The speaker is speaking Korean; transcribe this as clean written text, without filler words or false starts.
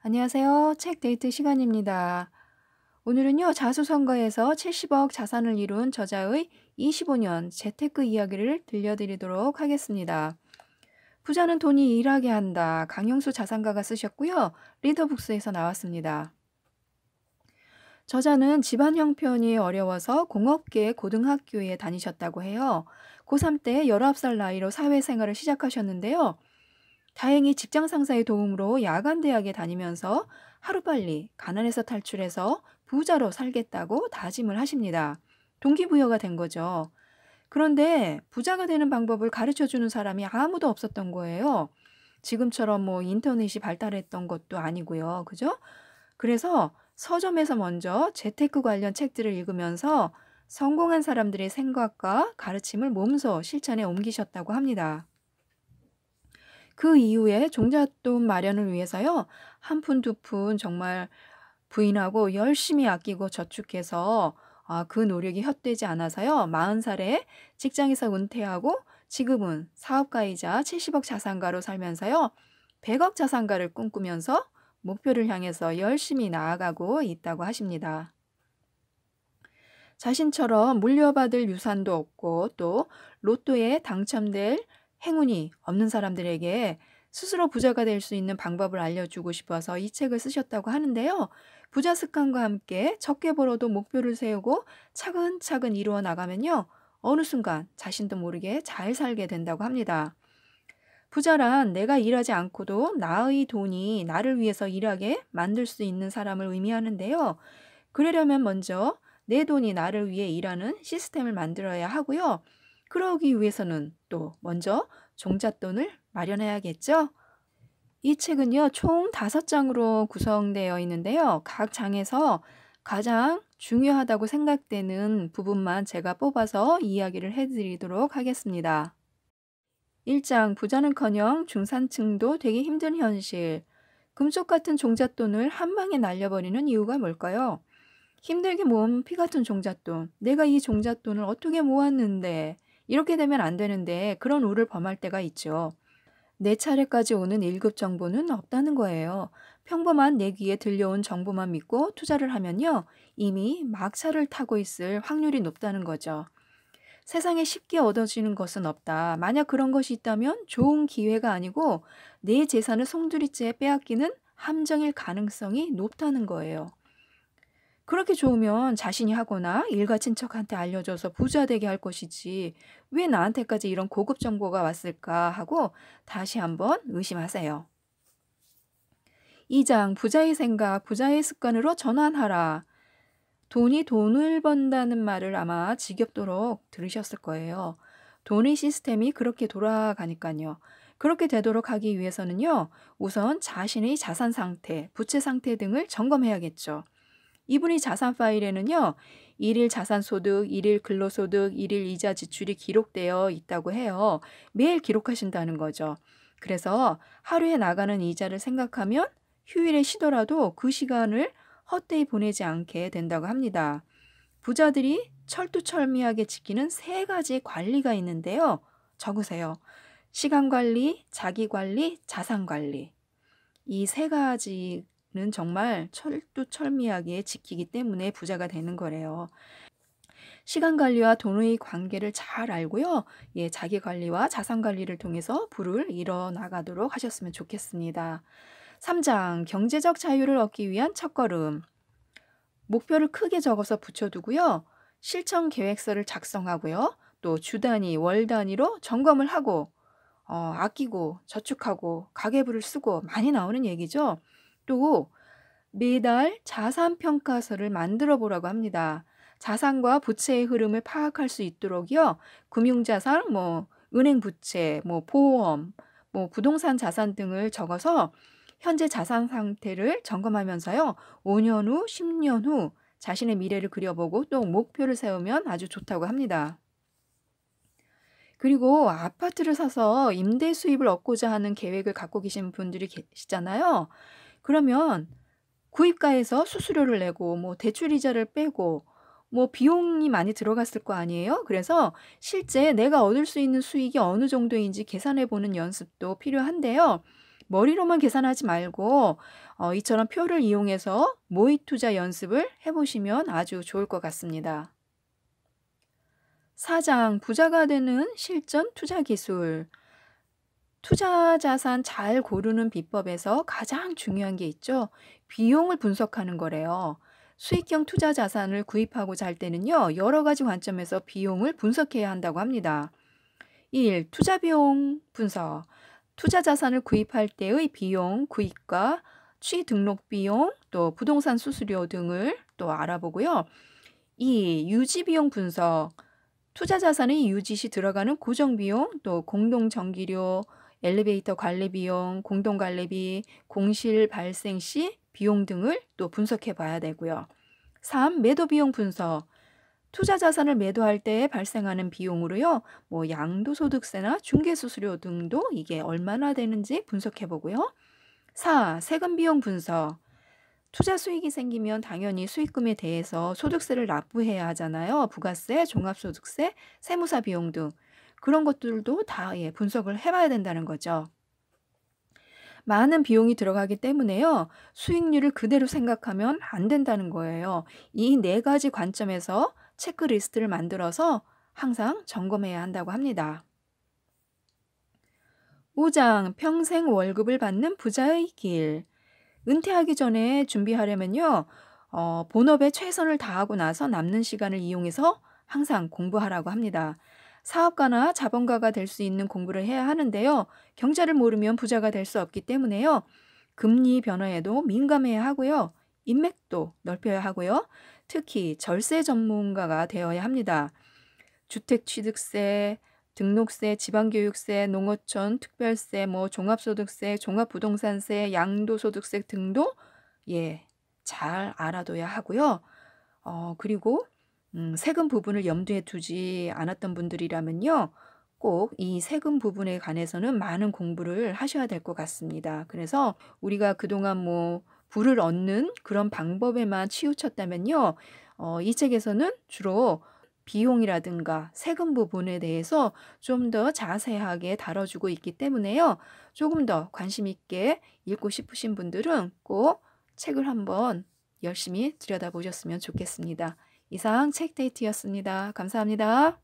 안녕하세요. 책 데이트 시간입니다. 오늘은요, 자수성가에서 70억 자산을 이룬 저자의 25년 재테크 이야기를 들려드리도록 하겠습니다. 부자는 돈이 일하게 한다. 강용수 자산가가 쓰셨고요. 리더북스에서 나왔습니다. 저자는 집안 형편이 어려워서 공업계 고등학교에 다니셨다고 해요. 고3 때 19살 나이로 사회생활을 시작하셨는데요. 다행히 직장 상사의 도움으로 야간 대학에 다니면서 하루빨리 가난에서 탈출해서 부자로 살겠다고 다짐을 하십니다. 동기부여가 된 거죠. 그런데 부자가 되는 방법을 가르쳐 주는 사람이 아무도 없었던 거예요. 지금처럼 뭐 인터넷이 발달했던 것도 아니고요. 그죠? 그래서 서점에서 먼저 재테크 관련 책들을 읽으면서 성공한 사람들의 생각과 가르침을 몸소 실천에 옮기셨다고 합니다. 그 이후에 종잣돈 마련을 위해서요. 한 푼 두 푼 정말 부인하고 열심히 아끼고 저축해서 그 노력이 헛되지 않아서요. 40살에 직장에서 은퇴하고 지금은 사업가이자 70억 자산가로 살면서요. 100억 자산가를 꿈꾸면서 목표를 향해서 열심히 나아가고 있다고 하십니다. 자신처럼 물려받을 유산도 없고 또 로또에 당첨될 행운이 없는 사람들에게 스스로 부자가 될 수 있는 방법을 알려주고 싶어서 이 책을 쓰셨다고 하는데요. 부자 습관과 함께 적게 벌어도 목표를 세우고 차근차근 이루어 나가면요. 어느 순간 자신도 모르게 잘 살게 된다고 합니다. 부자란 내가 일하지 않고도 나의 돈이 나를 위해서 일하게 만들 수 있는 사람을 의미하는데요. 그러려면 먼저 내 돈이 나를 위해 일하는 시스템을 만들어야 하고요. 그러기 위해서는 또 먼저 종잣돈을 마련해야겠죠? 이 책은요, 총 5장으로 구성되어 있는데요. 각 장에서 가장 중요하다고 생각되는 부분만 제가 뽑아서 이야기를 해드리도록 하겠습니다. 1장 부자는커녕 중산층도 되기 힘든 현실. 금쪽 같은 종잣돈을 한 방에 날려버리는 이유가 뭘까요? 힘들게 모은 피 같은 종잣돈. 내가 이 종잣돈을 어떻게 모았는데 이렇게 되면 안 되는데 그런 우를 범할 때가 있죠. 내 차례까지 오는 1급 정보는 없다는 거예요. 평범한 내 귀에 들려온 정보만 믿고 투자를 하면요. 이미 막차를 타고 있을 확률이 높다는 거죠. 세상에 쉽게 얻어지는 것은 없다. 만약 그런 것이 있다면 좋은 기회가 아니고 내 재산을 송두리째 빼앗기는 함정일 가능성이 높다는 거예요. 그렇게 좋으면 자신이 하거나 일가 친척한테 알려줘서 부자 되게 할 것이지 왜 나한테까지 이런 고급 정보가 왔을까 하고 다시 한번 의심하세요. 2장 부자의 생각, 부자의 습관으로 전환하라. 돈이 돈을 번다는 말을 아마 지겹도록 들으셨을 거예요. 돈의 시스템이 그렇게 돌아가니까요. 그렇게 되도록 하기 위해서는요. 우선 자신의 자산 상태, 부채 상태 등을 점검해야겠죠. 이분이 자산 파일에는요. 일일 자산소득, 일일 근로소득, 일일 이자 지출이 기록되어 있다고 해요. 매일 기록하신다는 거죠. 그래서 하루에 나가는 이자를 생각하면 휴일에 쉬더라도 그 시간을 헛되이 보내지 않게 된다고 합니다. 부자들이 철두철미하게 지키는 3가지 관리가 있는데요. 적으세요. 시간 관리, 자기 관리, 자산 관리. 이 3가지는 정말 철두철미하게 지키기 때문에 부자가 되는 거래요. 시간 관리와 돈의 관계를 잘 알고요. 자기 관리와 자산 관리를 통해서 부를 이뤄 나가도록 하셨으면 좋겠습니다. 3장 경제적 자유를 얻기 위한 첫걸음. 목표를 크게 적어서 붙여두고요. 실천 계획서를 작성하고요. 또 주 단위, 월 단위로 점검을 하고 아끼고 저축하고 가계부를 쓰고 많이 나오는 얘기죠. 또 매달 자산 평가서를 만들어 보라고 합니다. 자산과 부채의 흐름을 파악할 수 있도록요. 금융자산, 은행 부채, 보험, 부동산 자산 등을 적어서 현재 자산 상태를 점검하면서요. 5년 후, 10년 후 자신의 미래를 그려보고 또 목표를 세우면 아주 좋다고 합니다. 그리고 아파트를 사서 임대 수입을 얻고자 하는 계획을 갖고 계신 분들이 계시잖아요. 그러면 구입가에서 수수료를 내고 대출 이자를 빼고 비용이 많이 들어갔을 거 아니에요? 그래서 실제 내가 얻을 수 있는 수익이 어느 정도인지 계산해 보는 연습도 필요한데요. 머리로만 계산하지 말고 이처럼 표를 이용해서 모의 투자 연습을 해보시면 아주 좋을 것 같습니다. 4장 부자가 되는 실전 투자 기술. 투자 자산 잘 고르는 비법에서 가장 중요한 게 있죠. 비용을 분석하는 거래요. 수익형 투자 자산을 구입하고자 할 때는요, 여러 가지 관점에서 비용을 분석해야 한다고 합니다. 1. 투자 비용 분석. 투자 자산을 구입할 때의 비용, 구입가, 취등록 비용, 또 부동산 수수료 등을 또 알아보고요. 2. 유지 비용 분석. 투자 자산의 유지 시 들어가는 고정 비용, 또 공동 전기료, 엘리베이터 관리 비용, 공동 관리비, 공실 발생 시 비용 등을 또 분석해 봐야 되고요. 3. 매도 비용 분석. 투자 자산을 매도할 때 발생하는 비용으로요. 양도소득세나 중개수수료 등도 이게 얼마나 되는지 분석해 보고요. 4. 세금 비용 분석. 투자 수익이 생기면 당연히 수익금에 대해서 소득세를 납부해야 하잖아요. 부가세, 종합소득세, 세무사 비용 등 그런 것들도 다 분석을 해봐야 된다는 거죠. 많은 비용이 들어가기 때문에요. 수익률을 그대로 생각하면 안 된다는 거예요. 이 4가지 관점에서 체크리스트를 만들어서 항상 점검해야 한다고 합니다. 5장 평생 월급을 받는 부자의 길. 은퇴하기 전에 준비하려면요. 본업에 최선을 다하고 나서 남는 시간을 이용해서 항상 공부하라고 합니다. 사업가나 자본가가 될 수 있는 공부를 해야 하는데요. 경제를 모르면 부자가 될 수 없기 때문에요. 금리 변화에도 민감해야 하고요. 인맥도 넓혀야 하고요. 특히 절세 전문가가 되어야 합니다. 주택취득세, 등록세, 지방교육세, 농어촌, 특별세, 종합소득세, 종합부동산세, 양도소득세 등도 잘 알아둬야 하고요. 그리고 세금 부분을 염두에 두지 않았던 분들이라면요. 꼭 이 세금 부분에 관해서는 많은 공부를 하셔야 될 것 같습니다. 그래서 우리가 그동안 부를 얻는 그런 방법에만 치우쳤다면요. 이 책에서는 주로 비용이라든가 세금 부분에 대해서 좀 더 자세하게 다뤄주고 있기 때문에요. 조금 더 관심 있게 읽고 싶으신 분들은 꼭 책을 한번 열심히 들여다보셨으면 좋겠습니다. 이상 책데이트였습니다. 감사합니다.